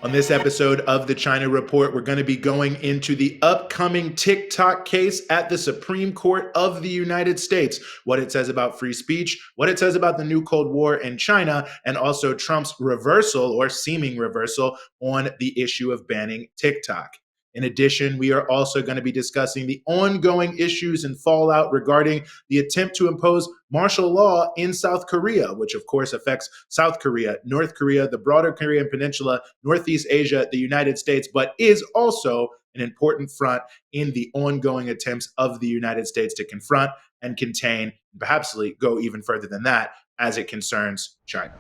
On this episode of the China Report, we're going to be going into the upcoming TikTok case at the Supreme Court of the United States, what it says about free speech, what it says about the new Cold War in China, and also Trump's reversal or seeming reversal on the issue of banning TikTok. In addition, we are also going to be discussing the ongoing issues and fallout regarding the attempt to impose martial law in South Korea, which of course affects South Korea, North Korea, the broader Korean peninsula, Northeast Asia, the United States, but is also an important front in the ongoing attempts of the United States to confront and contain, and perhaps go even further than that, as it concerns China.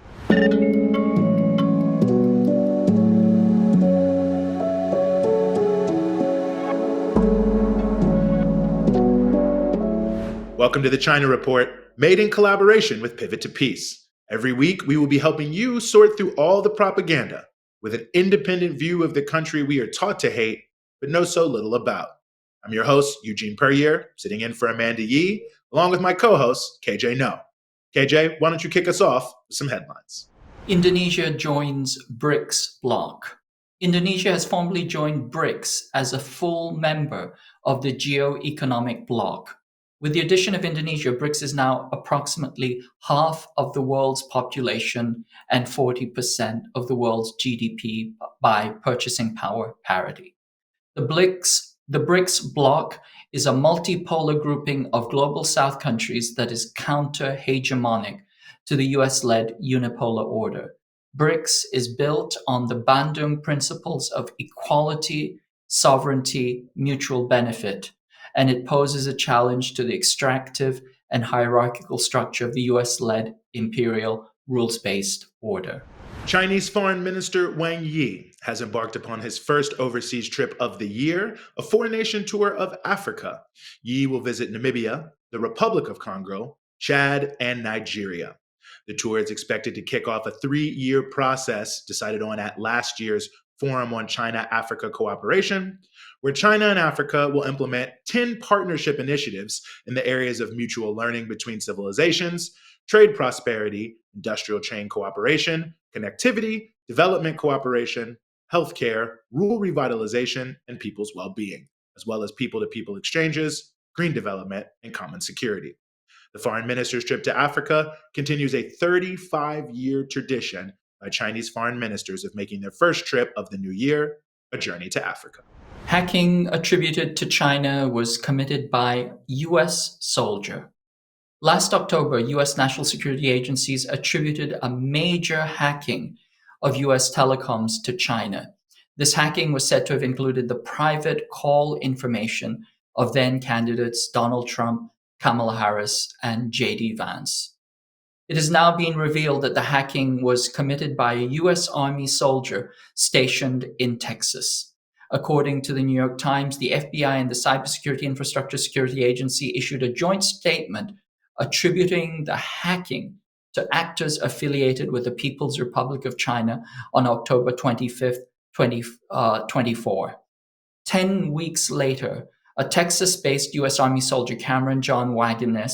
Welcome to the China Report, made in collaboration with Pivot to Peace. Every week, we will be helping you sort through all the propaganda with an independent view of the country we are taught to hate, but know so little about. I'm your host, Eugene, sitting in for Amanda Yee, along with my co-host, KJ Noh. KJ, why don't you kick us off with some headlines? Indonesia joins BRICS bloc. Indonesia has formally joined BRICS as a full member of the Geoeconomic bloc. With the addition of Indonesia, BRICS is now approximately half of the world's population and 40% of the world's GDP by purchasing power parity. The BRICS bloc is a multipolar grouping of global South countries that is counter-hegemonic to the US-led unipolar order. BRICS is built on the Bandung principles of equality, sovereignty, mutual benefit, and it poses a challenge to the extractive and hierarchical structure of the US-led imperial rules-based order. Chinese Foreign Minister Wang Yi has embarked upon his first overseas trip of the year, a four-nation tour of Africa. Yi will visit Namibia, the Republic of Congo, Chad, and Nigeria. The tour is expected to kick off a 3-year process decided on at last year's Forum on China-Africa Cooperation, where China and Africa will implement 10 partnership initiatives in the areas of mutual learning between civilizations, trade prosperity, industrial chain cooperation, connectivity, development cooperation, healthcare, rural revitalization, and people's well-being, as well as people-to-people exchanges, green development, and common security. The foreign minister's trip to Africa continues a 35-year tradition by Chinese foreign ministers of making their first trip of the new year a journey to Africa. Hacking attributed to China was committed by U.S. soldier. Last October, U.S. national security agencies attributed a major hacking of U.S. telecoms to China. This hacking was said to have included the private call information of then candidates Donald Trump, Kamala Harris, and J.D. Vance. It has now been revealed that the hacking was committed by a U.S. Army soldier stationed in Texas. According to the New York Times, the FBI and the Cybersecurity Infrastructure Security Agency issued a joint statement attributing the hacking to actors affiliated with the People's Republic of China on October 25th, 2024. 10 weeks later, a Texas-based U.S. Army soldier, Cameron John Waggoner,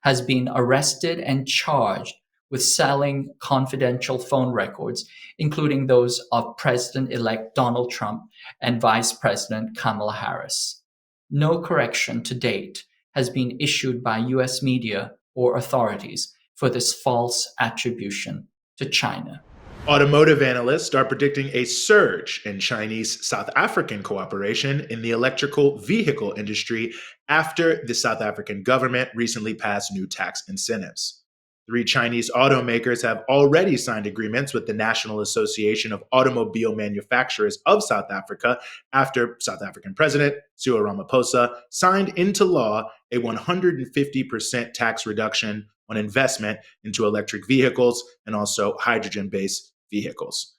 has been arrested and charged with selling confidential phone records, including those of President-elect Donald Trump and Vice President Kamala Harris. No correction to date has been issued by U.S. media or authorities for this false attribution to China. Automotive analysts are predicting a surge in Chinese-South African cooperation in the electrical vehicle industry after the South African government recently passed new tax incentives. 3 Chinese automakers have already signed agreements with the National Association of Automobile Manufacturers of South Africa after South African President Cyril Ramaphosa signed into law a 150% tax reduction on investment into electric vehicles and also hydrogen-based vehicles.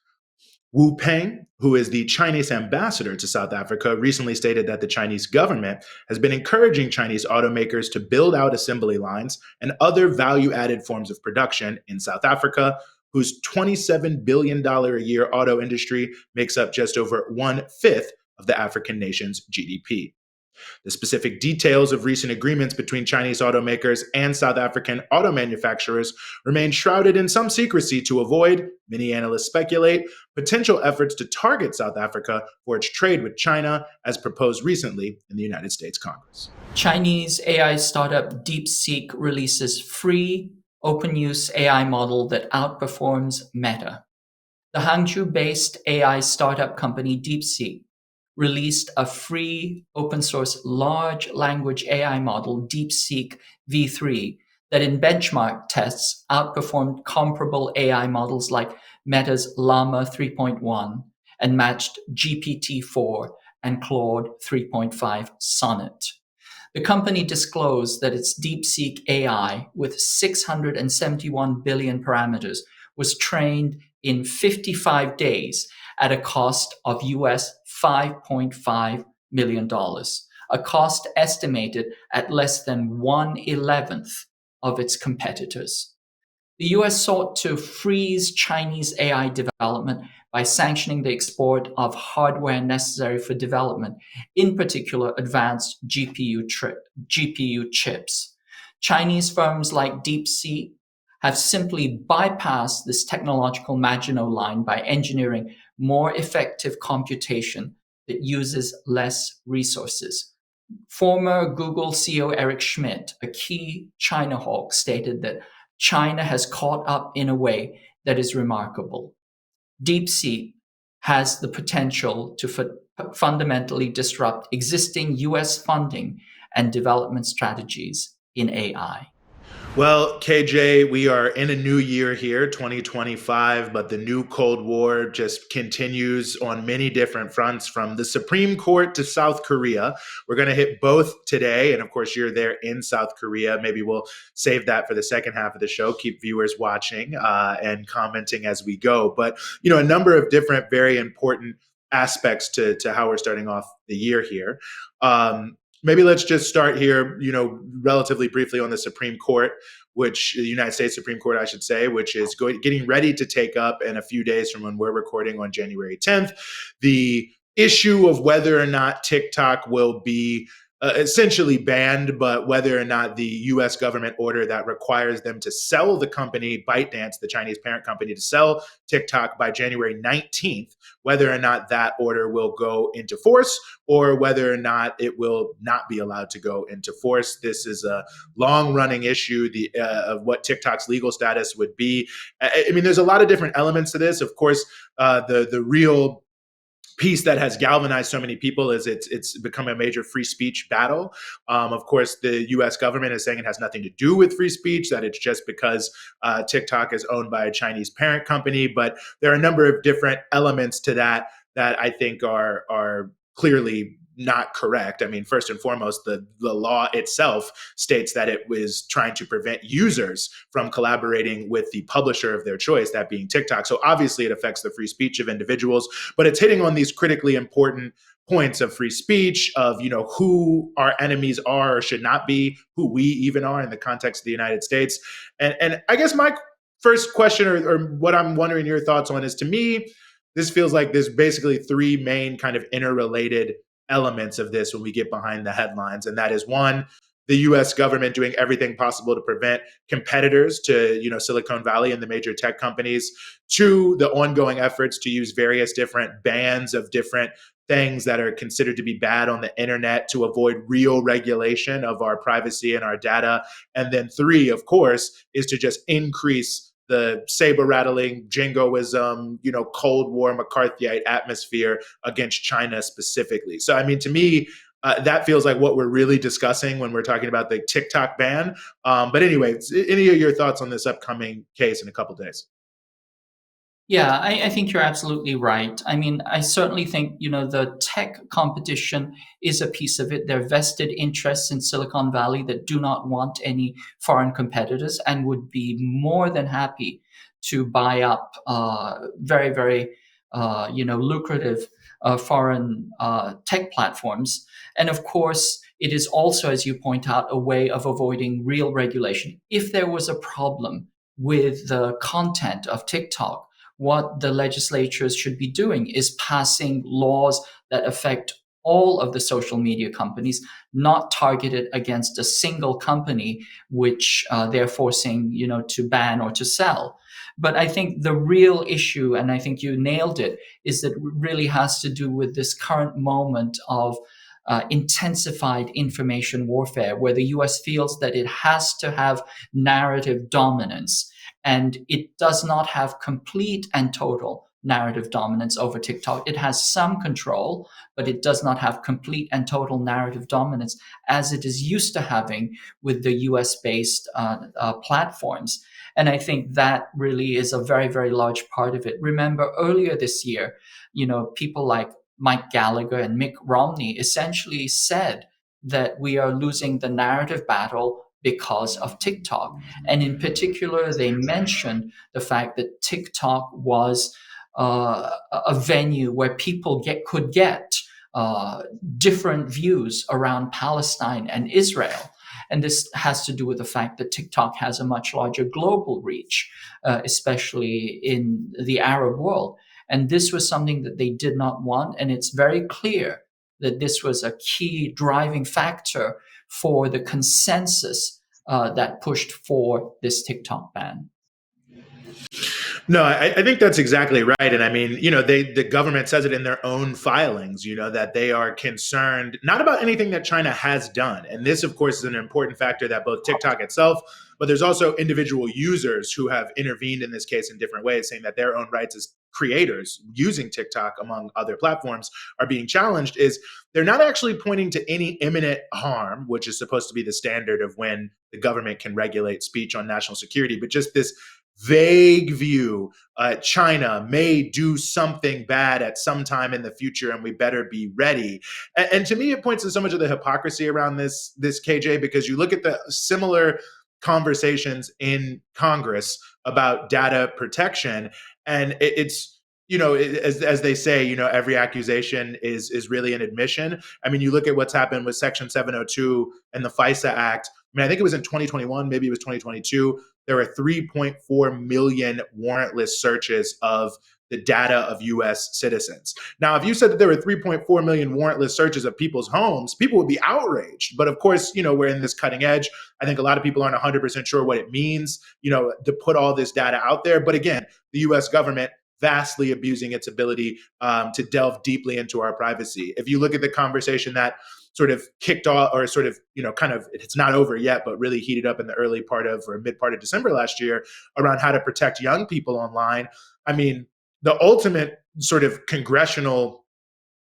Wu Peng, who is the Chinese ambassador to South Africa, recently stated that the Chinese government has been encouraging Chinese automakers to build out assembly lines and other value-added forms of production in South Africa, whose $27 billion a year auto industry makes up just over 1/5 of the African nation's GDP. The specific details of recent agreements between Chinese automakers and South African auto manufacturers remain shrouded in some secrecy to avoid, many analysts speculate, potential efforts to target South Africa for its trade with China, as proposed recently in the United States Congress. Chinese AI startup DeepSeek releases free open use AI model that outperforms Meta. The Hangzhou-based AI startup company DeepSeek released a free open source large language AI model, DeepSeek V3, that in benchmark tests outperformed comparable AI models like Meta's Llama 3.1 and matched GPT-4 and Claude 3.5 Sonnet. The company disclosed that its DeepSeek AI, with 671 billion parameters, was trained in 55 days at a cost of US $5.5 million, a cost estimated at less than 1/11th of its competitors. The US sought to freeze Chinese AI development by sanctioning the export of hardware necessary for development, in particular advanced GPU chips. Chinese firms like DeepSeek have simply bypassed this technological Maginot Line by engineering more effective computation that uses less resources. Former Google CEO Eric Schmidt, a key China hawk, stated that China has caught up in a way that is remarkable. DeepSeek has the potential to fundamentally disrupt existing US funding and development strategies in AI. Well, KJ, we are in a new year here, 2025, but the new Cold War just continues on many different fronts, from the Supreme Court to South Korea. We're going to hit both today. And of course, you're there in South Korea. Maybe we'll save that for the second half of the show, keep viewers watching and commenting as we go. But, a number of different, very important aspects to how we're starting off the year here. Maybe let's just start here, relatively briefly on the Supreme Court, which the United States Supreme Court, I should say, which is getting ready to take up in a few days from when we're recording on January 10th, the issue of whether or not TikTok will be essentially banned, but whether or not the U.S. government order that requires them to sell the company ByteDance, the Chinese parent company, to sell TikTok by January 19th, whether or not that order will go into force or whether or not it will not be allowed to go into force. This is a long-running issue of what TikTok's legal status would be. I mean, there's a lot of different elements to this. Of course, the real piece that has galvanized so many people is it's become a major free speech battle. Of course, the U.S. government is saying it has nothing to do with free speech, that it's just because TikTok is owned by a Chinese parent company. But there are a number of different elements to that I think are clearly not correct. I mean, first and foremost, the law itself states that it was trying to prevent users from collaborating with the publisher of their choice, that being TikTok. So obviously it affects the free speech of individuals, but it's hitting on these critically important points of free speech, of who our enemies are or should not be, who we even are in the context of the United States. And I guess my first question, or what I'm wondering your thoughts on, is, to me, this feels like there's basically three main kind of interrelated elements of this when we get behind the headlines. And that is, one, the US government doing everything possible to prevent competitors to, Silicon Valley and the major tech companies. Two, the ongoing efforts to use various different bans of different things that are considered to be bad on the internet to avoid real regulation of our privacy and our data. And then three, of course, is to just increase the saber-rattling, jingoism, Cold War, McCarthyite atmosphere against China specifically. So, I mean, to me, that feels like what we're really discussing when we're talking about the TikTok ban. But anyway, any of your thoughts on this upcoming case in a couple of days? Yeah, I think you're absolutely right. I mean, I certainly think, the tech competition is a piece of it. There are vested interests in Silicon Valley that do not want any foreign competitors and would be more than happy to buy up very, very, lucrative foreign tech platforms. And of course, it is also, as you point out, a way of avoiding real regulation. If there was a problem with the content of TikTok, what the legislatures should be doing is passing laws that affect all of the social media companies, not targeted against a single company, which they're forcing, to ban or to sell. But I think the real issue, and I think you nailed it, is that it really has to do with this current moment of intensified information warfare, where the US feels that it has to have narrative dominance, and it does not have complete and total narrative dominance over TikTok. It has some control, but it does not have complete and total narrative dominance as it is used to having with the US based platforms. And I think that really is a very, very large part of it. Remember earlier this year, people like Mike Gallagher and Mitt Romney essentially said that we are losing the narrative battle because of TikTok. And in particular, they mentioned the fact that TikTok was a venue where people could get different views around Palestine and Israel. And this has to do with the fact that TikTok has a much larger global reach, especially in the Arab world. And this was something that they did not want. And it's very clear that this was a key driving factor for the consensus that pushed for this TikTok ban. No, I think that's exactly right. And I mean, the government says it in their own filings, that they are concerned not about anything that China has done. And this, of course, is an important factor that both TikTok itself, but there's also individual users who have intervened in this case in different ways, saying that their own rights as creators using TikTok, among other platforms, are being challenged. Is they're not actually pointing to any imminent harm, which is supposed to be the standard of when the government can regulate speech on national security, but just this vague view China may do something bad at some time in the future and we better be ready. And to me, it points to so much of the hypocrisy around this KJ, because you look at the similar conversations in Congress about data protection, and it's as they say, every accusation is really an admission. I mean, you look at what's happened with Section 702 and the FISA Act. I mean, I think it was in 2021, maybe it was 2022. There were 3.4 million warrantless searches of the data of US citizens. Now, if you said that there were 3.4 million warrantless searches of people's homes, people would be outraged. But of course, we're in this cutting edge. I think a lot of people aren't 100% sure what it means, to put all this data out there. But again, the US government vastly abusing its ability to delve deeply into our privacy. If you look at the conversation that sort of kicked off, or sort of, kind of, it's not over yet, but really heated up in the early part of, or mid part of December last year, around how to protect young people online. I mean, the ultimate sort of congressional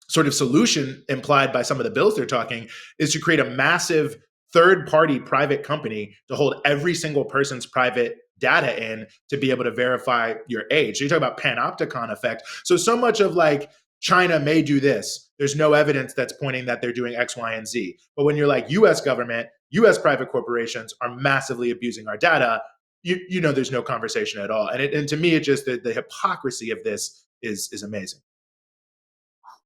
sort of solution implied by some of the bills they're talking is to create a massive third-party private company to hold every single person's private data in to be able to verify your age. So you talk about panopticon effect. So much of like, China may do this. There's no evidence that's pointing that they're doing X, Y, and Z. But when you're like US government, US private corporations are massively abusing our data, there's no conversation at all. And to me, it just, the hypocrisy of this is amazing.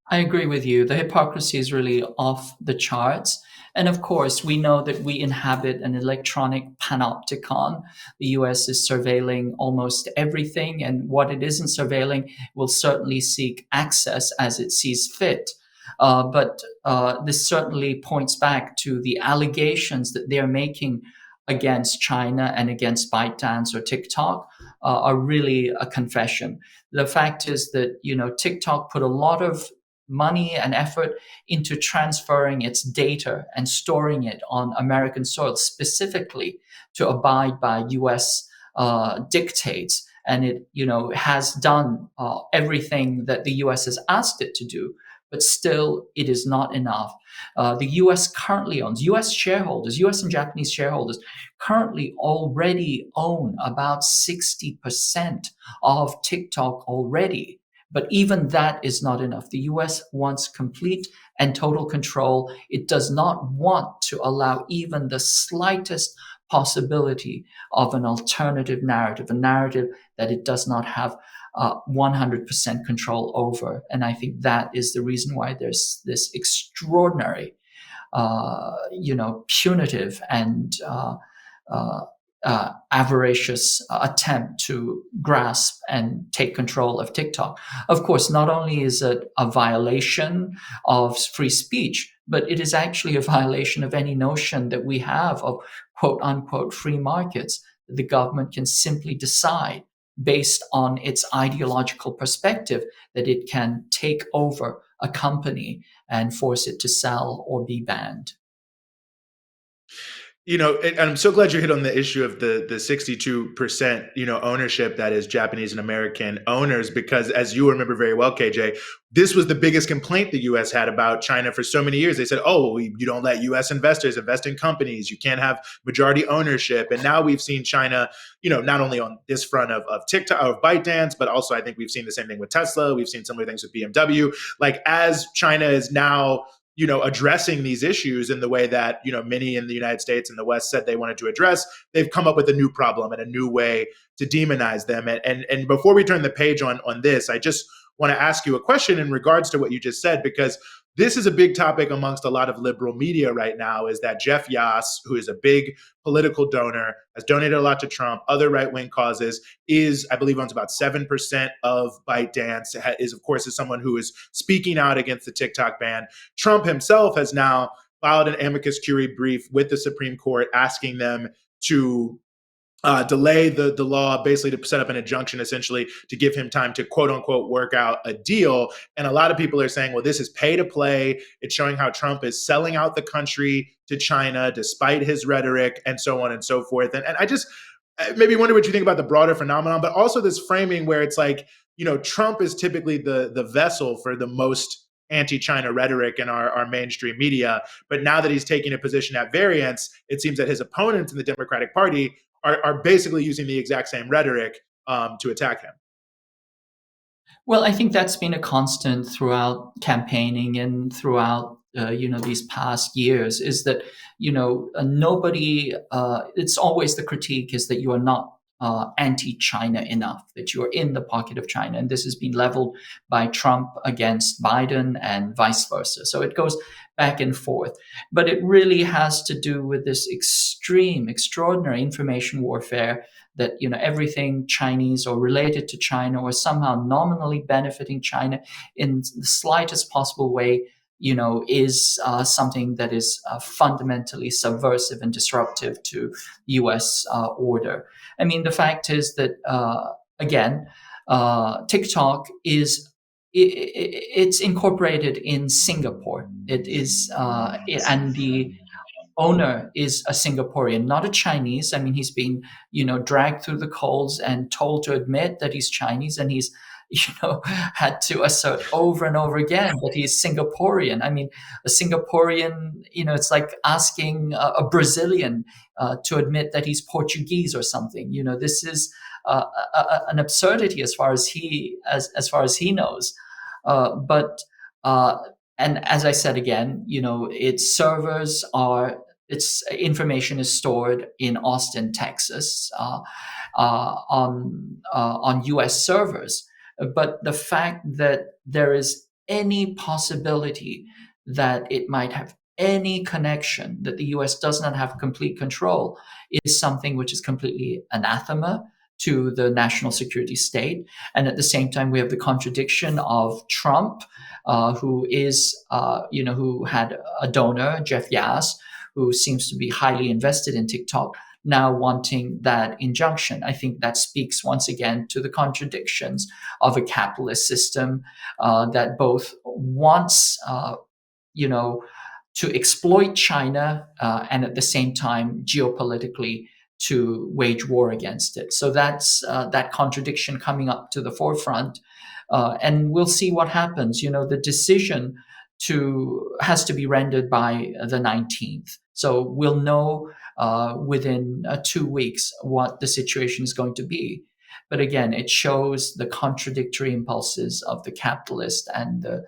I agree with you. The hypocrisy is really off the charts. And of course, we know that we inhabit an electronic panopticon. The US is surveilling almost everything, and what it isn't surveilling will certainly seek access as it sees fit. But this certainly points back to the allegations that they're making against China and against ByteDance or TikTok are really a confession. The fact is that, TikTok put a lot of money and effort into transferring its data and storing it on American soil, specifically to abide by US dictates. And it, has done everything that the US has asked it to do, but still it is not enough. The US currently owns, US shareholders, US and Japanese shareholders currently already own about 60% of TikTok already. But even that is not enough. The US wants complete and total control. It does not want to allow even the slightest possibility of an alternative narrative, a narrative that it does not have 100% control over. And I think that is the reason why there's this extraordinary, punitive and avaricious attempt to grasp and take control of TikTok. Of course, not only is it a violation of free speech, but it is actually a violation of any notion that we have of quote unquote free markets. The government can simply decide based on its ideological perspective that it can take over a company and force it to sell or be banned. And I'm so glad you hit on the issue of the 62%, ownership that is Japanese and American owners, because as you remember very well, KJ, this was the biggest complaint the U.S. had about China for so many years. They said, "Oh, well, you don't let U.S. investors invest in companies. You can't have majority ownership." And now we've seen China, not only on this front of TikTok, of ByteDance, but also I think we've seen the same thing with Tesla. We've seen similar things with BMW. Like as China is now addressing these issues in the way that, many in the United States and the West said they wanted to address, they've come up with a new problem and a new way to demonize them. And before we turn the page on this, I just want to ask you a question in regards to what you just said, because this is a big topic amongst a lot of liberal media right now, is that Jeff Yass, who is a big political donor, has donated a lot to Trump, other right-wing causes, I believe owns about 7% of ByteDance, is someone who is speaking out against the TikTok ban. Trump himself has now filed an amicus curiae brief with the Supreme Court asking them to delay the law, basically to set up an injunction, essentially to give him time to quote unquote work out a deal. And a lot of people are saying, well, this is pay to play. It's showing how Trump is selling out the country to China despite his rhetoric and so on and so forth. And I just maybe wonder what you think about the broader phenomenon, but also this framing where it's like, Trump is typically the vessel for the most anti-China rhetoric in our mainstream media. But now that he's taking a position at variance, it seems that his opponents in the Democratic Party are basically using the exact same rhetoric to attack him. Well, I think that's been a constant throughout campaigning and throughout these past years, is that nobody. It's always the critique is that you are not anti-China enough, that you are in the pocket of China, and this has been leveled by Trump against Biden and vice versa. So it goes back and forth, but it really has to do with this extraordinary information warfare that everything Chinese or related to China or somehow nominally benefiting China in the slightest possible way, is something that is fundamentally subversive and disruptive to the U.S. Order. I mean, the fact is that again, TikTok it's incorporated in Singapore. It is, and the owner is a Singaporean, not a Chinese. I mean, he's been, dragged through the coals and told to admit that he's Chinese, and he's, had to assert over and over again that he's Singaporean. I mean, a Singaporean, it's like asking a Brazilian to admit that he's Portuguese or something. This is an absurdity as far as he knows. But and as I said again, its information is stored in Austin, Texas, on U.S. servers. But the fact that there is any possibility that it might have any connection, that the U.S. does not have complete control, is something which is completely anathema to the national security state. And at the same time, we have the contradiction of Trump, who had a donor, Jeff Yass, who seems to be highly invested in TikTok, now wanting that injunction. I think that speaks once again to the contradictions of a capitalist system that both wants, to exploit China and at the same time geopolitically to wage war against it. So that's that contradiction coming up to the forefront. And we'll see what happens. The decision has to be rendered by the 19th. So we'll know within 2 weeks what the situation is going to be. But again, it shows the contradictory impulses of the capitalist and the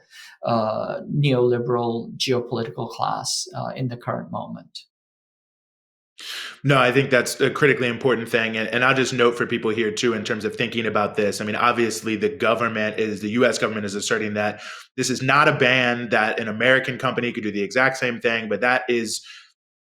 neoliberal geopolitical class in the current moment. No, I think that's a critically important thing. And I'll just note for people here too, in terms of thinking about this. I mean, obviously the U.S. government is asserting that this is not a ban, that an American company could do the exact same thing, but that is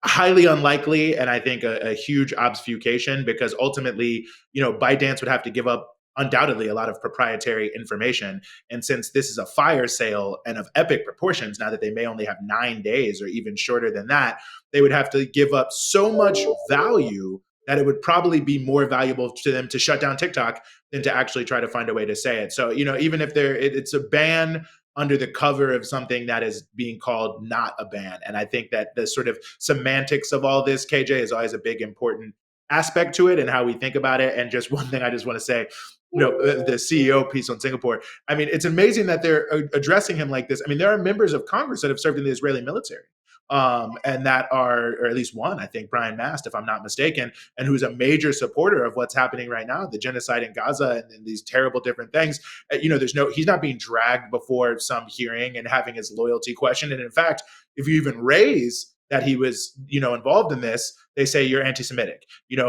highly unlikely, and I think a huge obfuscation, because ultimately, ByteDance would have to give up undoubtedly a lot of proprietary information. And since this is a fire sale and of epic proportions, now that they may only have 9 days or even shorter than that, they would have to give up so much value that it would probably be more valuable to them to shut down TikTok than to actually try to find a way to say it. So, even if it's a ban under the cover of something that is being called not a ban. And I think that the sort of semantics of all this, KJ, is always a big important aspect to it and how we think about it. And just one thing I just want to say, the CEO piece on Singapore. I mean, it's amazing that they're addressing him like this. I mean, there are members of Congress that have served in the Israeli military. And that are, or at least one, I think, Brian Mast, if I'm not mistaken, and who's a major supporter of what's happening right now, the genocide in Gaza and these terrible different things. He's not being dragged before some hearing and having his loyalty questioned. And in fact, if you even raise that he was, involved in this, they say you're anti-Semitic,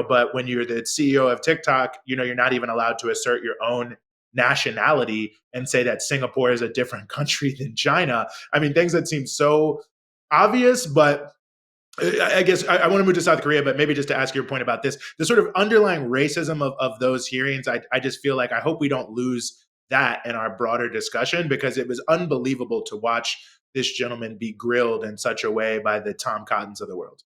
but when you're the CEO of TikTok, you're not even allowed to assert your own nationality and say that Singapore is a different country than China. I mean, things that seem so obvious, but I guess I want to move to South Korea, but maybe just to ask your point about this, the sort of underlying racism of those hearings, I just feel like I hope we don't lose that in our broader discussion, because it was unbelievable to watch this gentleman be grilled in such a way by the Tom Cottons of the world.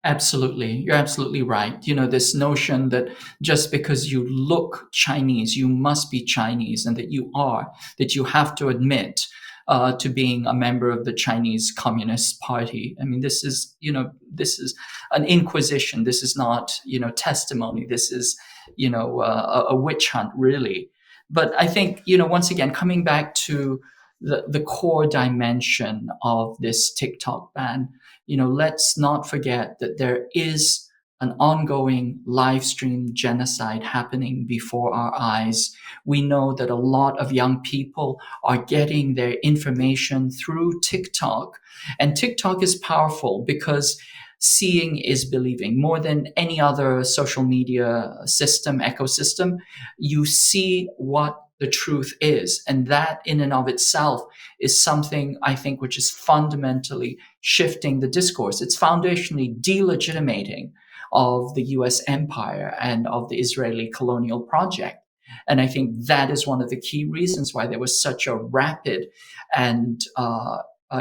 Absolutely. You're absolutely right. This notion that just because you look Chinese, you must be Chinese, and that you have to admit to being a member of the Chinese Communist Party. I mean, this is an inquisition. This is not, testimony. This is, a witch hunt, really. But I think, once again, coming back to the core dimension of this TikTok ban, let's not forget that there is an ongoing live stream genocide happening before our eyes. We know that a lot of young people are getting their information through TikTok. And TikTok is powerful because seeing is believing. More than any other social media ecosystem, you see what the truth is. And that in and of itself is something, I think, which is fundamentally shifting the discourse. It's foundationally delegitimating of the US empire and of the Israeli colonial project. And I think that is one of the key reasons why there was such a rapid and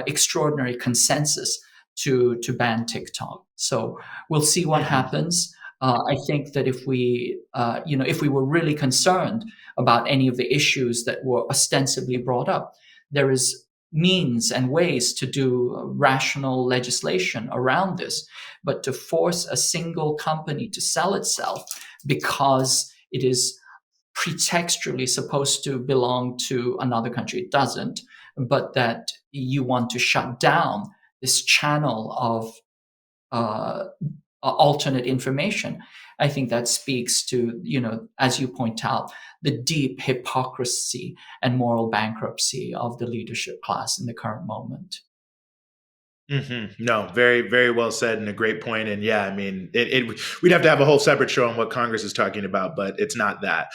extraordinary consensus to ban TikTok. So we'll see what happens. I think that if we were really concerned about any of the issues that were ostensibly brought up, there is means and ways to do rational legislation around this. But to force a single company to sell itself because it is pretextually supposed to belong to another country, it doesn't, but that you want to shut down this channel of alternate information, I think that speaks to, as you point out, the deep hypocrisy and moral bankruptcy of the leadership class in the current moment. No, very, very well said, and a great point. And yeah, I mean, we'd have to have a whole separate show on what Congress is talking about, but it's not that.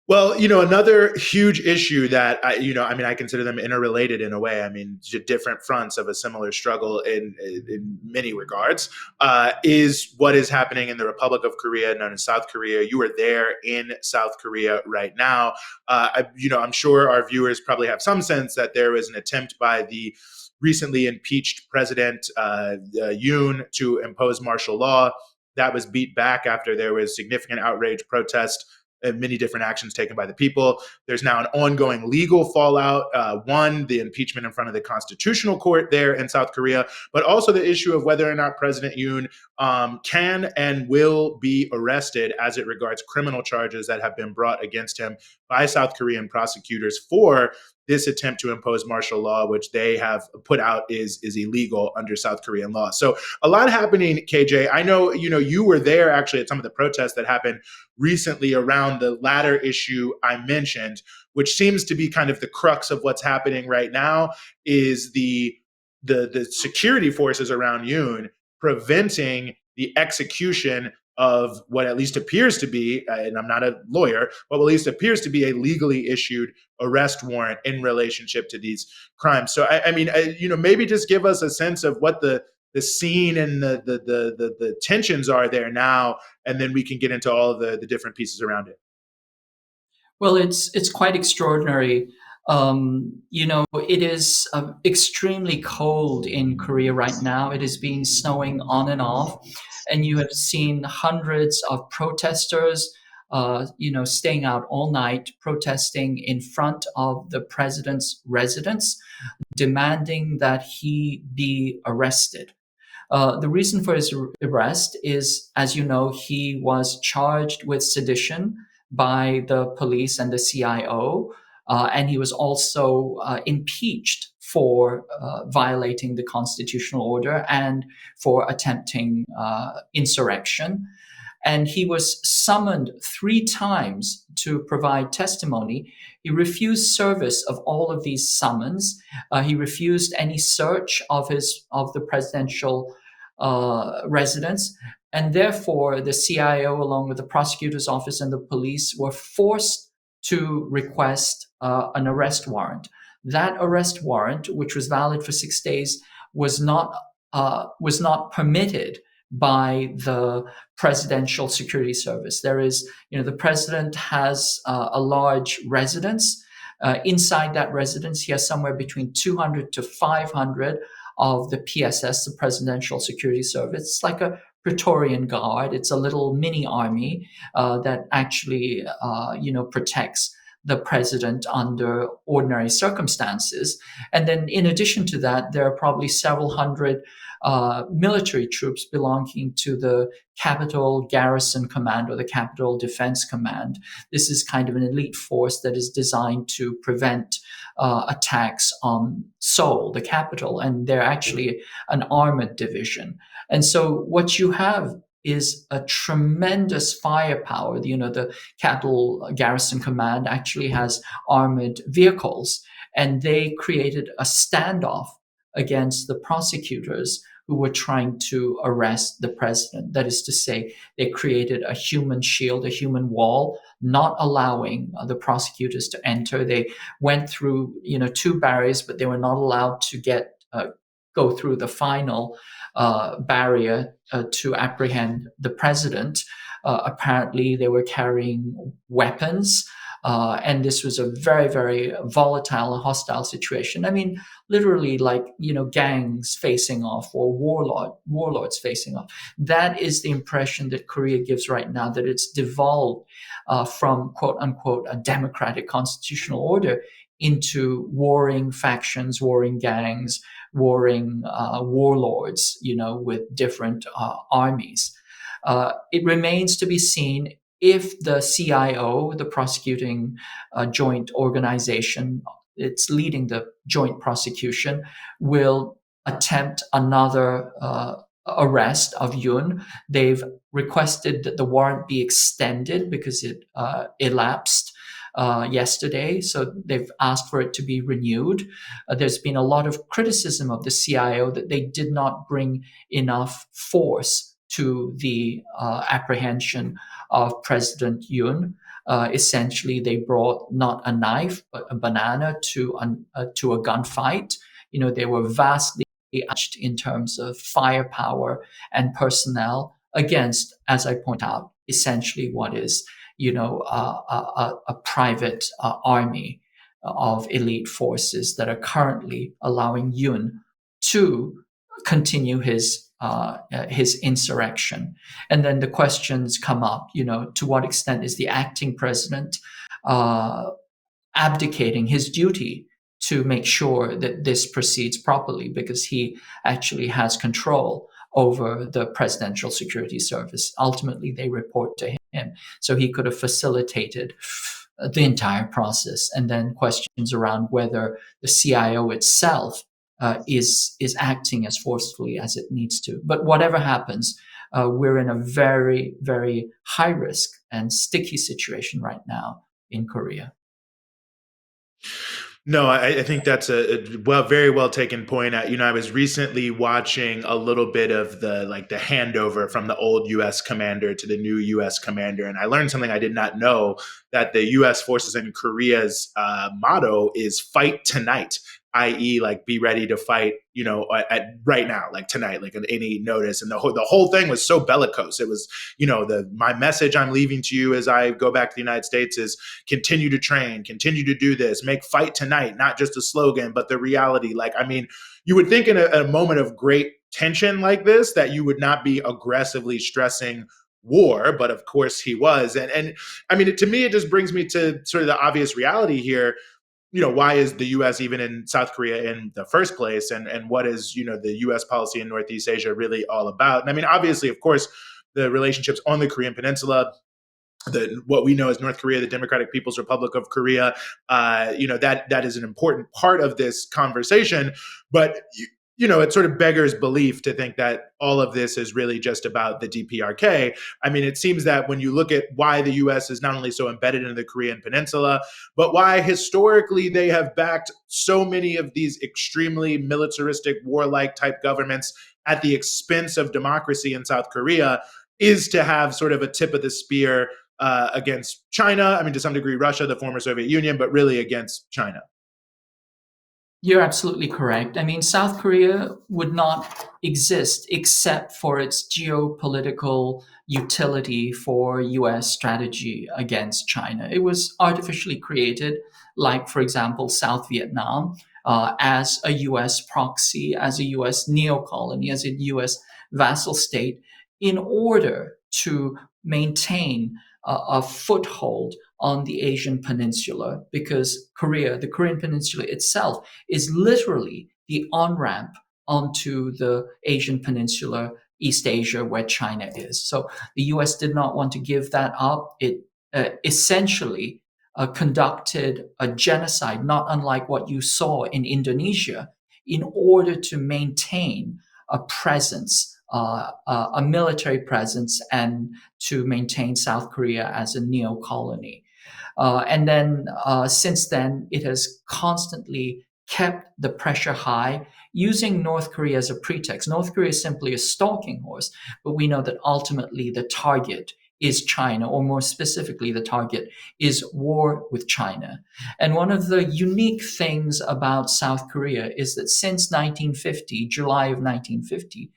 Well, another huge issue that I consider them interrelated in a way. I mean, different fronts of a similar struggle in many regards, is what is happening in the Republic of Korea, known as South Korea. You are there in South Korea right now. I'm sure our viewers probably have some sense that there was an attempt by the recently impeached President Yoon to impose martial law. That was beat back after there was significant outrage, protest, and many different actions taken by the people. There's now an ongoing legal fallout. One, the impeachment in front of the Constitutional Court there in South Korea, but also the issue of whether or not President Yoon can and will be arrested as it regards criminal charges that have been brought against him by South Korean prosecutors for this attempt to impose martial law, which they have put out is illegal under South Korean law. So a lot happening, KJ. I know, you were there actually at some of the protests that happened recently around the latter issue I mentioned, which seems to be kind of the crux of what's happening right now, is the security forces around Yoon preventing the execution of what at least appears to be, and I'm not a lawyer, but at least appears to be a legally issued arrest warrant in relationship to these crimes. So, maybe just give us a sense of what the the scene and the tensions are there now, and then we can get into all of the different pieces around it. Well, it's quite extraordinary. It is extremely cold in Korea right now. It has been snowing on and off, and you have seen hundreds of protesters, staying out all night protesting in front of the president's residence, demanding that he be arrested. The reason for his arrest is, as you know, he was charged with sedition by the police and the CIO, and he was also impeached for violating the constitutional order and for attempting insurrection. And he was summoned 3 times to provide testimony. He refused service of all of these summons. He refused any search of the presidential residence, and therefore the CIO, along with the prosecutor's office and the police, were forced to request an arrest warrant. That arrest warrant, which was valid for 6 days, was not permitted by the presidential security service. There is, the president has a large residence. Inside that residence, he has somewhere between 200 to 500 of the PSS, the Presidential Security Service. It's like a Praetorian Guard. It's a little mini army that actually, protects the president under ordinary circumstances. And then in addition to that, there are probably several hundred military troops belonging to the Capital Garrison Command or the Capital Defense Command. This is kind of an elite force that is designed to prevent attacks on Seoul, the capital, and they're actually an armored division. And so what you have is a tremendous firepower. The Capital Garrison Command actually has armored vehicles, and they created a standoff against the prosecutors who were trying to arrest the president. That is to say, they created a human shield, a human wall, not allowing the prosecutors to enter. They went through, 2 barriers, but they were not allowed to go through the final barrier to apprehend the president. Apparently, they were carrying weapons. And this was a very, very volatile and hostile situation. I mean, literally like, gangs facing off or warlords facing off. That is the impression that Korea gives right now, that it's devolved from, quote unquote, a democratic constitutional order into warring factions, warring gangs, warring warlords, with different armies. It remains to be seen if the CIO, the prosecuting joint organization, it's leading the joint prosecution, will attempt another arrest of Yoon. They've requested that the warrant be extended because it elapsed yesterday, so they've asked for it to be renewed. There's been a lot of criticism of the CIO that they did not bring enough force to the apprehension of President Yoon. Essentially, they brought not a knife, but a banana to a gunfight. They were vastly outmatched in terms of firepower and personnel against, as I point out, essentially what is, a private army of elite forces that are currently allowing Yoon to continue his insurrection. And then the questions come up, to what extent is the acting president abdicating his duty to make sure that this proceeds properly, because he actually has control over the Presidential Security Service. Ultimately, they report to him. So he could have facilitated the entire process. And then questions around whether the CIO itself is acting as forcefully as it needs to. But whatever happens, we're in a very, very high risk and sticky situation right now in Korea. No, I think that's a very well taken point. I was recently watching a little bit of the handover from the old U.S. commander to the new U.S. commander, and I learned something I did not know, that the U.S. forces in Korea's motto is "Fight tonight." i.e., like be ready to fight, at right now, like tonight, like at any notice. And the whole thing was so bellicose. It was, my message I'm leaving to you as I go back to the United States is continue to train, continue to do this, make fight tonight, not just a slogan, but the reality. Like, I mean, you would think in a moment of great tension like this that you would not be aggressively stressing war, but of course he was. And I mean, to me, it just brings me to sort of the obvious reality here. Why is the U.S. even in South Korea in the first place, and what is the U.S. policy in Northeast Asia really all about? And I mean, obviously, of course, the relationships on the Korean Peninsula, what we know as North Korea, the Democratic People's Republic of Korea, that is an important part of this conversation. But it sort of beggars belief to think that all of this is really just about the DPRK. I mean, it seems that when you look at why the U.S. is not only so embedded in the Korean Peninsula, but why historically they have backed so many of these extremely militaristic, warlike type governments at the expense of democracy in South Korea, is to have sort of a tip of the spear against China. I mean, to some degree, Russia, the former Soviet Union, but really against China. You're absolutely correct. I mean, South Korea would not exist except for its geopolitical utility for US strategy against China. It was artificially created, like, for example, South Vietnam, as a US proxy, as a US neocolony, as a US vassal state, in order to maintain a foothold on the Asian peninsula, because the Korean peninsula itself, is literally the on-ramp onto the Asian peninsula, East Asia, where China is. So the US did not want to give that up. It essentially conducted a genocide, not unlike what you saw in Indonesia, in order to maintain a presence, a military presence, and to maintain South Korea as a neo-colony. And then since then, it has constantly kept the pressure high, using North Korea as a pretext. North Korea is simply a stalking horse, but we know that ultimately the target is China, or more specifically, the target is war with China. And one of the unique things about South Korea is that since 1950, July of 1950,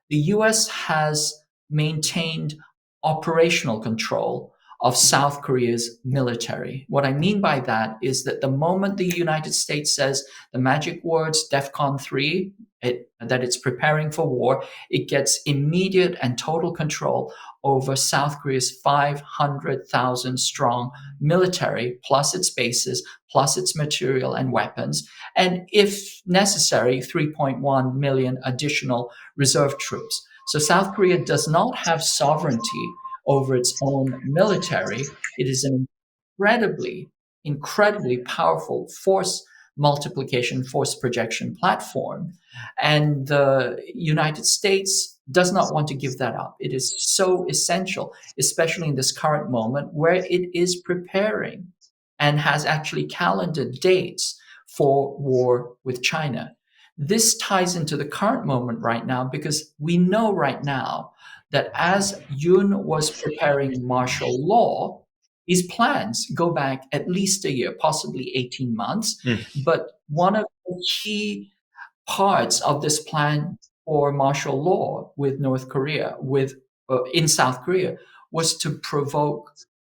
the US has maintained operational control of South Korea's military. What I mean by that is that the moment the United States says the magic words DEFCON 3, that it's preparing for war, it gets immediate and total control over South Korea's 500,000 strong military, plus its bases, plus its material and weapons, and if necessary, 3.1 million additional reserve troops. So South Korea does not have sovereignty over its own military. It is an incredibly powerful force multiplication, force projection platform. And the United States does not want to give that up. It is so essential, especially in this current moment where it is preparing and has actually calendared dates for war with China. This ties into the current moment right now, because we know right now that as Yoon was preparing martial law, his plans go back at least a year, possibly 18 months. But one of the key parts of this plan for martial law with North Korea, in South Korea, was to provoke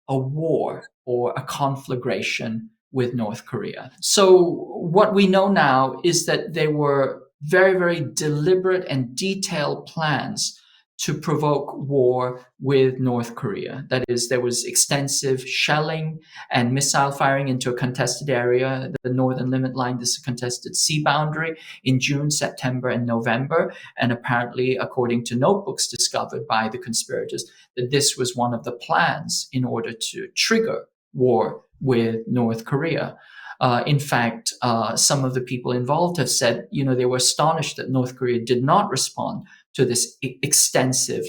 a war or a conflagration with North Korea. So what we know now is that there were very, very deliberate and detailed plans to provoke war with North Korea. That is, there was extensive shelling and missile firing into a contested area, the northern limit line, this contested sea boundary, in June, September, and November. And apparently, according to notebooks discovered by the conspirators, that this was one of the plans in order to trigger war with North Korea. In fact, some of the people involved have said, they were astonished that North Korea did not respond to this extensive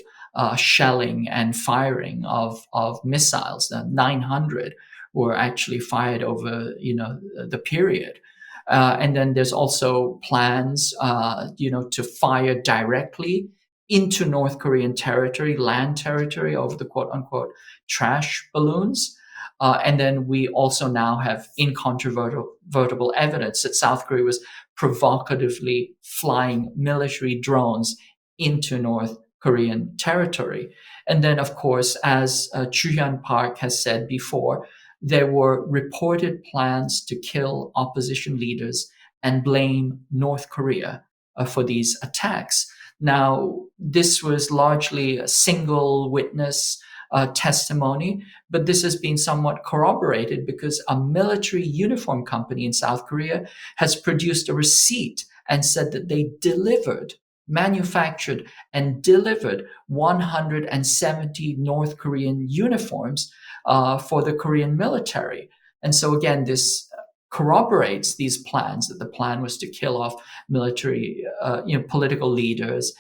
shelling and firing of missiles. The 900 were actually fired over, the period. And then there's also plans, to fire directly into North Korean territory, land territory, over the quote unquote trash balloons. And then we also now have incontrovertible evidence that South Korea was provocatively flying military drones into North Korean territory. And then, of course, as Chu Hyun Park has said before, there were reported plans to kill opposition leaders and blame North Korea for these attacks. Now, this was largely a single witness testimony, but this has been somewhat corroborated because a military uniform company in South Korea has produced a receipt and said that they manufactured and delivered 170 North Korean uniforms for the Korean military. And so, again, this corroborates these plans, that the plan was to kill off military, political leaders,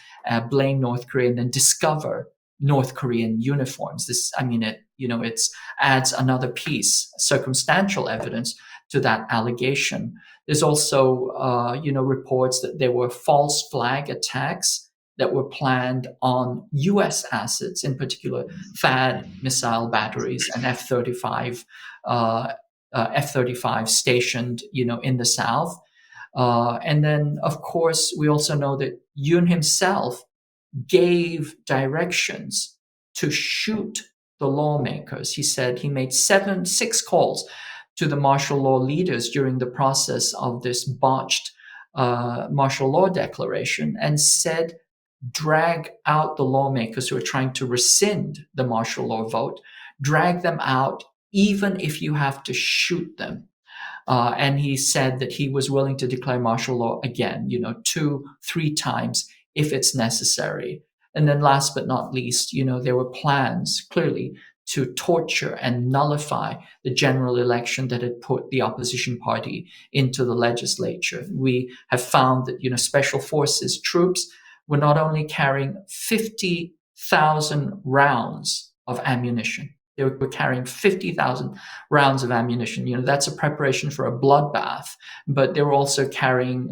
blame North Korea, and then discover North Korean uniforms. It adds another piece, circumstantial evidence to that allegation. There's also, reports that there were false flag attacks that were planned on U.S. assets, in particular THAAD missile batteries and F-35 stationed, in the south. And then, of course, we also know that Yoon himself gave directions to shoot the lawmakers. He said he made 6 calls to the martial law leaders during the process of this botched martial law declaration, and said, drag out the lawmakers who are trying to rescind the martial law vote, drag them out, even if you have to shoot them. And he said that he was willing to declare martial law again, 2, 3 times if it's necessary. And then last but not least, there were plans clearly to torture and nullify the general election that had put the opposition party into the legislature. We have found that, special forces troops were not only carrying 50,000 rounds of ammunition, they were carrying 50,000 rounds of ammunition. That's a preparation for a bloodbath. But they were also carrying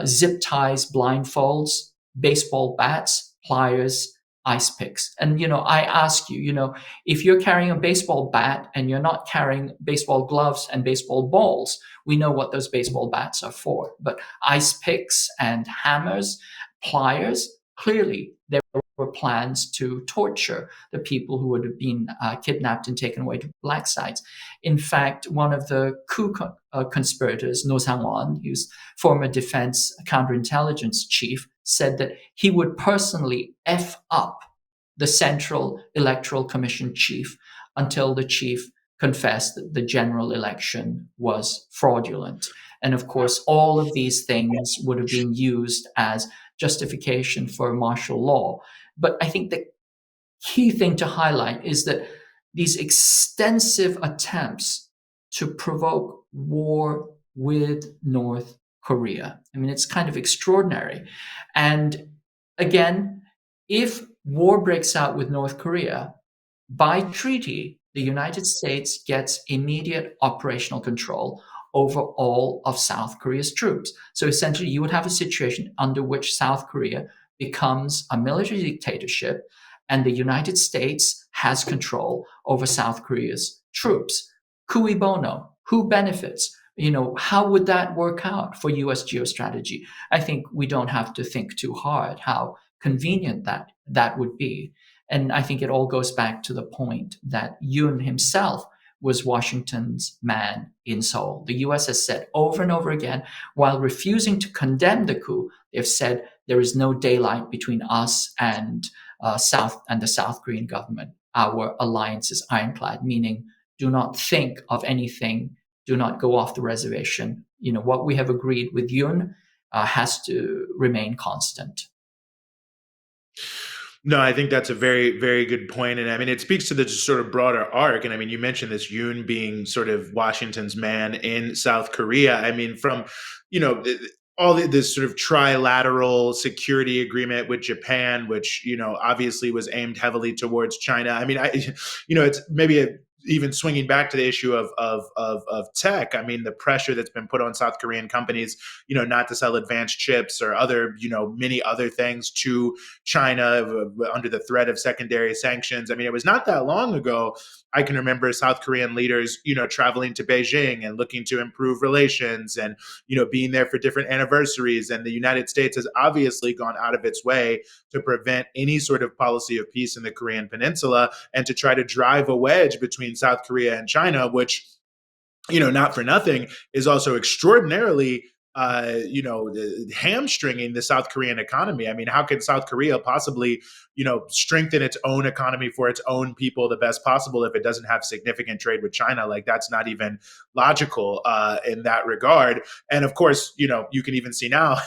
zip ties, blindfolds, baseball bats, pliers, ice picks. And, I ask you, if you're carrying a baseball bat and you're not carrying baseball gloves and baseball balls, we know what those baseball bats are for. But ice picks and hammers, pliers, clearly there were plans to torture the people who would have been kidnapped and taken away to black sites. In fact, one of the coup conspirators, No Sang-won, who's former defense counterintelligence chief, said that he would personally F up the Central Electoral Commission chief until the chief confessed that the general election was fraudulent. And of course, all of these things would have been used as justification for martial law. But I think the key thing to highlight is that these extensive attempts to provoke war with North Korea, it's kind of extraordinary. And again, if war breaks out with North Korea, by treaty, the United States gets immediate operational control over all of South Korea's troops. So essentially, you would have a situation under which South Korea becomes a military dictatorship, and the United States has control over South Korea's troops. Cui bono? Who benefits? How would that work out for U.S. geostrategy? I think we don't have to think too hard how convenient that would be. And I think it all goes back to the point that Yoon himself was Washington's man in Seoul. The U.S. has said over and over again, while refusing to condemn the coup, they've said there is no daylight between us and the South Korean government. Our alliance is ironclad, meaning do not think of anything, do not go off the reservation. What we have agreed with Yoon has to remain constant. No, I think that's a very, very good point. And it speaks to the sort of broader arc. And you mentioned this Yoon being sort of Washington's man in South Korea. From, all this sort of trilateral security agreement with Japan, which, obviously was aimed heavily towards China. It's maybe even swinging back to the issue of tech, I mean, the pressure that's been put on South Korean companies, not to sell advanced chips or other, many other things to China under the threat of secondary sanctions. I mean, it was not that long ago. I can remember South Korean leaders, traveling to Beijing and looking to improve relations and, being there for different anniversaries. And the United States has obviously gone out of its way to prevent any sort of policy of peace in the Korean Peninsula and to try to drive a wedge between South Korea and China, which, not for nothing, is also extraordinarily hamstringing the South Korean economy. I mean, how can South Korea possibly, strengthen its own economy for its own people the best possible if it doesn't have significant trade with China? Like, that's not even logical in that regard. And of course, you can even see now,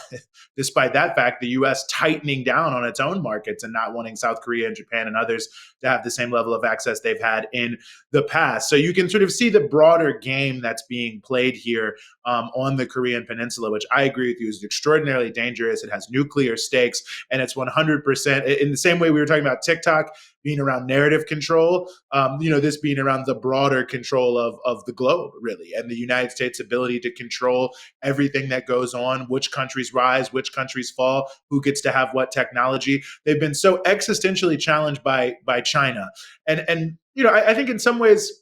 despite that fact, the U.S. tightening down on its own markets and not wanting South Korea and Japan and others to have the same level of access they've had in the past. So you can sort of see the broader game that's being played here on the Korean Peninsula, which I agree with you is extraordinarily dangerous. It has nuclear stakes, and it's 100% in the same way we were talking about TikTok being around narrative control, this being around the broader control of the globe, really, and the United States' ability to control everything that goes on, which countries rise, which countries fall, who gets to have what technology. They've been so existentially challenged by China. And I think in some ways,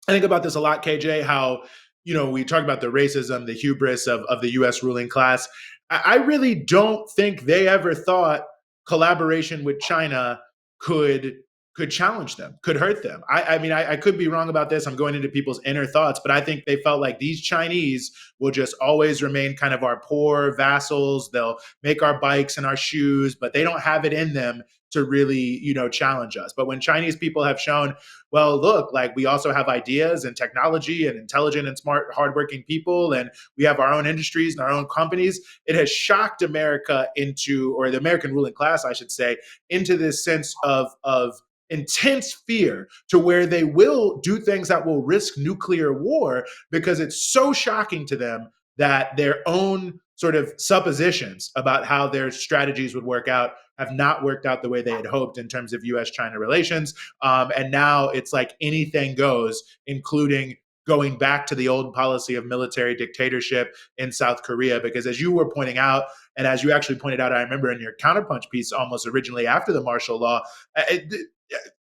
I think about this a lot, KJ, how, we talk about the racism, the hubris of the US ruling class. I really don't think they ever thought collaboration with China could challenge them, could hurt them. I mean, I could be wrong about this. I'm going into people's inner thoughts, but I think they felt like these Chinese will just always remain kind of our poor vassals. They'll make our bikes and our shoes, but they don't have it in them to really, challenge us. But when Chinese people have shown, well, look, like, we also have ideas and technology and intelligent and smart, hardworking people, and we have our own industries and our own companies, it has shocked America into, or the American ruling class, I should say, into this sense of intense fear, to where they will do things that will risk nuclear war because it's so shocking to them that their own sort of suppositions about how their strategies would work out have not worked out the way they had hoped in terms of U.S. China relations. And now it's like anything goes, including going back to the old policy of military dictatorship in South Korea. Because as you were pointing out, and as you actually pointed out, I remember in your counterpunch piece almost originally after the martial law,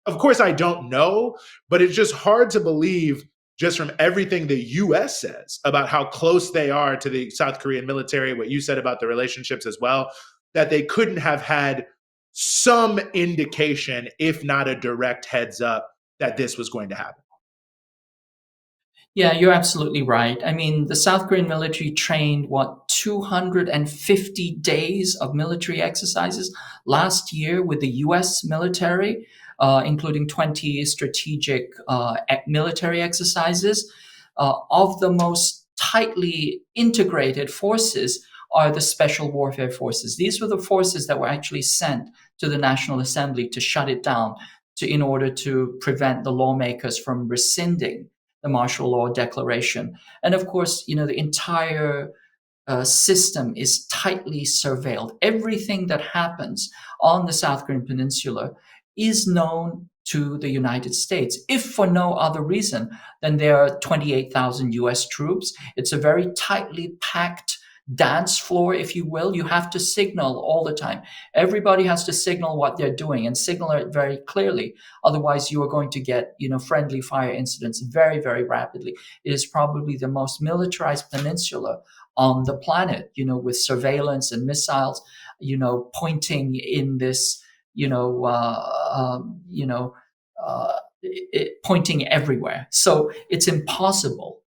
of course, I don't know, but it's just hard to believe, just from everything the U.S. says about how close they are to the South Korean military, what you said about the relationships as well, that they couldn't have had some indication, if not a direct heads up, that this was going to happen. Yeah, you're absolutely right. I mean, the South Korean military trained, 250 days of military exercises last year with the U.S. military, including 20 strategic military exercises. Of the most tightly integrated forces are the special warfare forces. These were the forces that were actually sent to the National Assembly to shut it down, in order to prevent the lawmakers from rescinding the martial law declaration. And of course, the entire system is tightly surveilled. Everything that happens on the South Korean peninsula is known to the United States, if for no other reason than there are 28,000 US troops. It's a very tightly packed dance floor, if you will. You have to signal all the time. Everybody has to signal what they're doing and signal it very clearly. Otherwise, you are going to get, friendly fire incidents very, very rapidly. It is probably the most militarized peninsula on the planet, with surveillance and missiles, pointing in this, pointing everywhere. So it's impossible.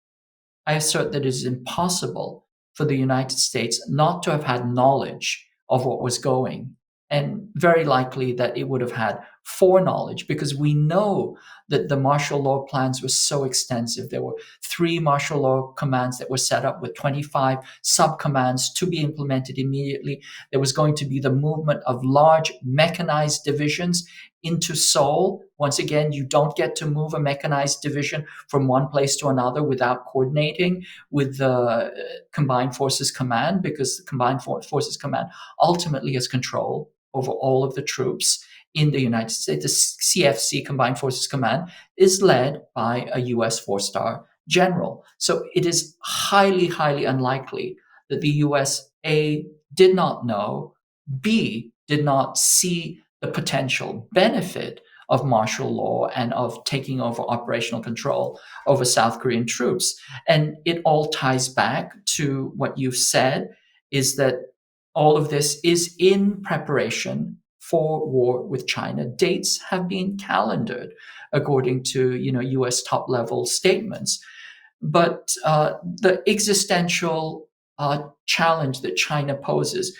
I assert that it is impossible for the United States not to have had knowledge of what was going, and very likely that it would have had foreknowledge, because we know that the martial law plans were so extensive. There were 3 martial law commands that were set up with 25 sub-commands to be implemented immediately. There was going to be the movement of large mechanized divisions into Seoul. Once again, you don't get to move a mechanized division from one place to another without coordinating with the Combined Forces Command, because the Combined Forces Command ultimately has control over all of the troops in the United States, the CFC, Combined Forces Command, is led by a US four-star general. So it is highly, highly unlikely that the US, A, did not know, B, did not see the potential benefit of martial law and of taking over operational control over South Korean troops. And it all ties back to what you've said, is that all of this is in preparation for war with China. Dates have been calendared according to US top level statements. But the existential challenge that China poses,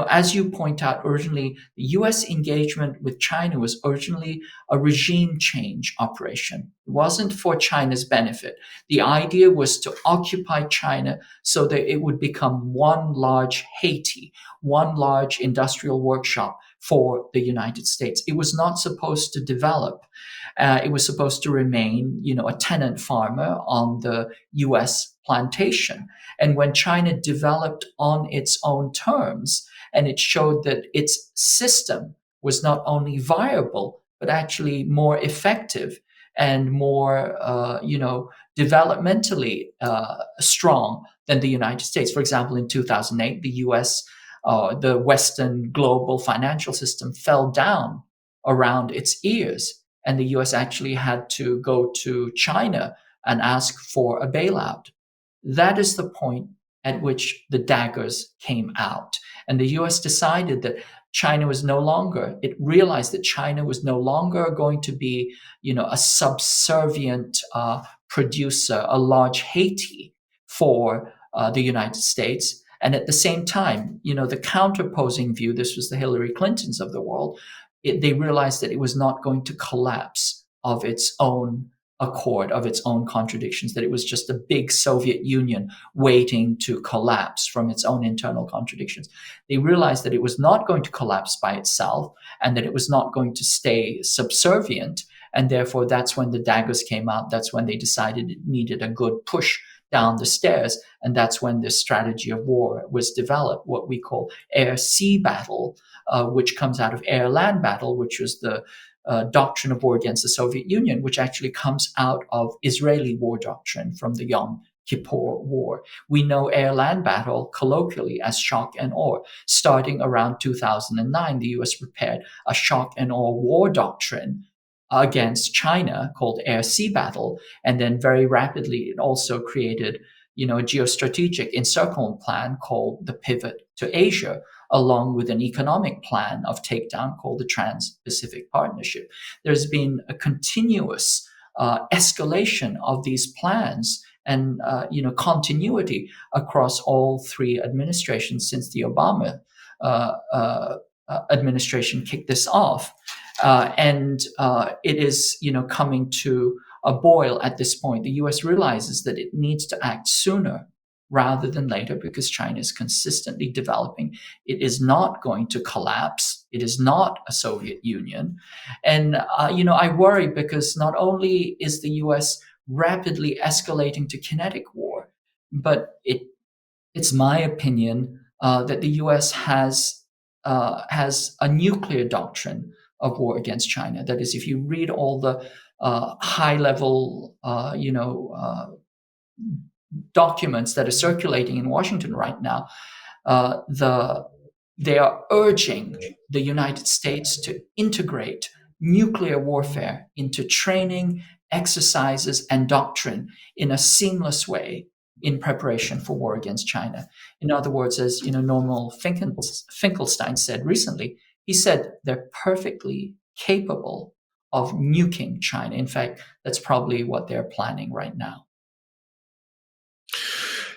as you point out originally, the US engagement with China was originally a regime change operation. It wasn't for China's benefit. The idea was to occupy China so that it would become one large Haiti, one large industrial workshop for the United States. It was not supposed to develop. It was supposed to remain, a tenant farmer on the U.S. plantation. And when China developed on its own terms, and it showed that its system was not only viable, but actually more effective and more, developmentally strong than the United States. For example, in 2008, the U.S., the Western global financial system fell down around its ears. And the US actually had to go to China and ask for a bailout. That is the point at which the daggers came out. And the US decided that it realized that China was no longer going to be, a subservient producer, a large Haiti for the United States. And at the same time, the counterposing view, this was the Hillary Clintons of the world, they realized that it was not going to collapse of its own accord, of its own contradictions, that it was just a big Soviet Union waiting to collapse from its own internal contradictions. They realized that it was not going to collapse by itself and that it was not going to stay subservient. And therefore, that's when the daggers came out. That's when they decided it needed a good push down the stairs. And that's when this strategy of war was developed, what we call air-sea battle, which comes out of air-land battle, which was the doctrine of war against the Soviet Union, which actually comes out of Israeli war doctrine from the Yom Kippur War. We know air-land battle colloquially as shock and awe. Starting around 2009, the US prepared a shock and awe war doctrine against China called air-sea battle. And then very rapidly, it also created, a geostrategic encirclement plan called the pivot to Asia, along with an economic plan of takedown called the Trans-Pacific Partnership. There's been a continuous escalation of these plans and, continuity across all three administrations since the Obama administration kicked this off. And it is, coming to a boil at this point. The U.S. realizes that it needs to act sooner rather than later because China is consistently developing. It is not going to collapse. It is not a Soviet Union. And, I worry because not only is the U.S. rapidly escalating to kinetic war, but it's my opinion that the U.S. has a nuclear doctrine of war against China. That is, if you read all the high-level, documents that are circulating in Washington right now, they are urging the United States to integrate nuclear warfare into training, exercises, and doctrine in a seamless way in preparation for war against China. In other words, as Norman Finkelstein said recently, he said they're perfectly capable of nuking China. In fact, that's probably what they're planning right now.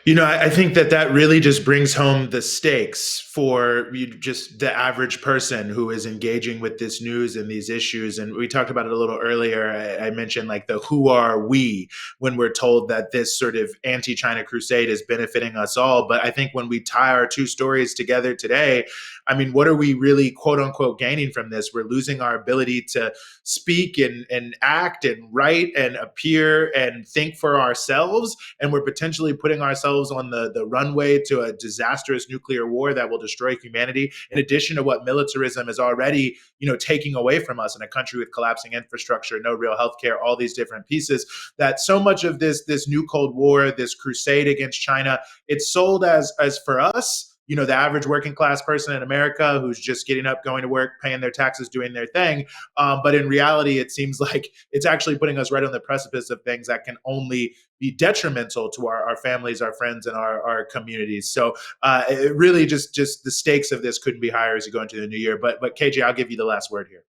I think that really just brings home the stakes for just the average person who is engaging with this news and these issues. And we talked about it a little earlier. I mentioned like the who are we when we're told that this sort of anti-China crusade is benefiting us all. But I think when we tie our two stories together today, I mean, what are we really, quote unquote, gaining from this? We're losing our ability to speak and act and write and appear and think for ourselves. And we're potentially putting ourselves ourselves on the runway to a disastrous nuclear war that will destroy humanity, in addition to what militarism is already, taking away from us in a country with collapsing infrastructure, no real healthcare, all these different pieces, that so much of this new Cold War, this crusade against China, it's sold as for us, the average working class person in America who's just getting up, going to work, paying their taxes, doing their thing. But in reality, it seems like it's actually putting us right on the precipice of things that can only be detrimental to our families, our friends, and our communities. So it really just the stakes of this couldn't be higher as you go into the new year. But KJ, I'll give you the last word here.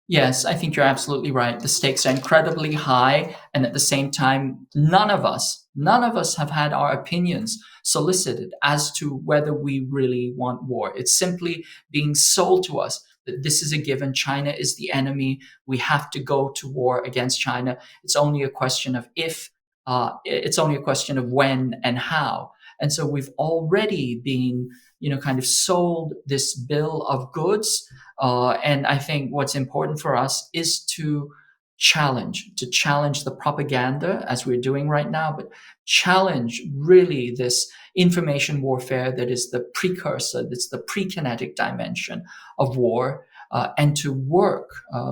Yes, I think you're absolutely right. The stakes are incredibly high. And at the same time, none of us have had our opinions solicited as to whether we really want war. It's simply being sold to us that this is a given. China is the enemy. We have to go to war against China. It's only a question of if, it's only a question of when and how. And so we've already been, kind of sold this bill of goods. And I think what's important for us is to challenge the propaganda as we're doing right now, but challenge really this information warfare that is the precursor, that's the pre-kinetic dimension of war, and to work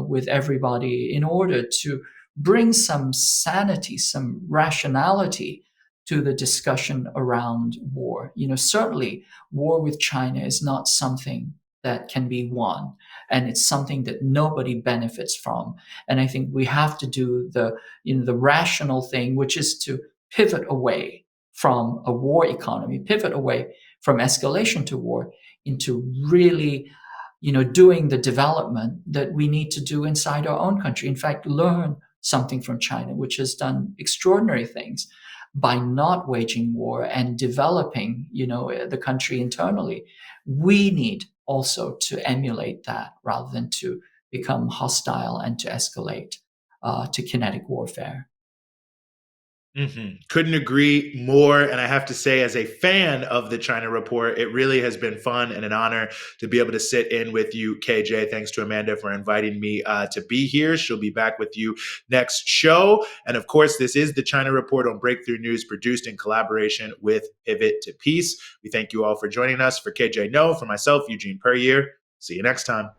with everybody in order to bring some sanity, some rationality to the discussion around war. Certainly war with China is not something that can be won, and it's something that nobody benefits from. And I think we have to do the rational thing, which is to pivot away from a war economy, pivot away from escalation to war into really doing the development that we need to do inside our own country. In fact, learn something from China, which has done extraordinary things by not waging war and developing, the country internally. We need also to emulate that rather than to become hostile and to escalate to kinetic warfare. Couldn't agree more. And I have to say, as a fan of the China Report, it really has been fun and an honor to be able to sit in with you, KJ. Thanks to Amanda for inviting me to be here. She'll be back with you next show. And of course, this is the China Report on Breakthrough News, produced in collaboration with Pivot to Peace. We thank you all for joining us. For KJ Noh, for myself, Eugene Puryear. See you next time.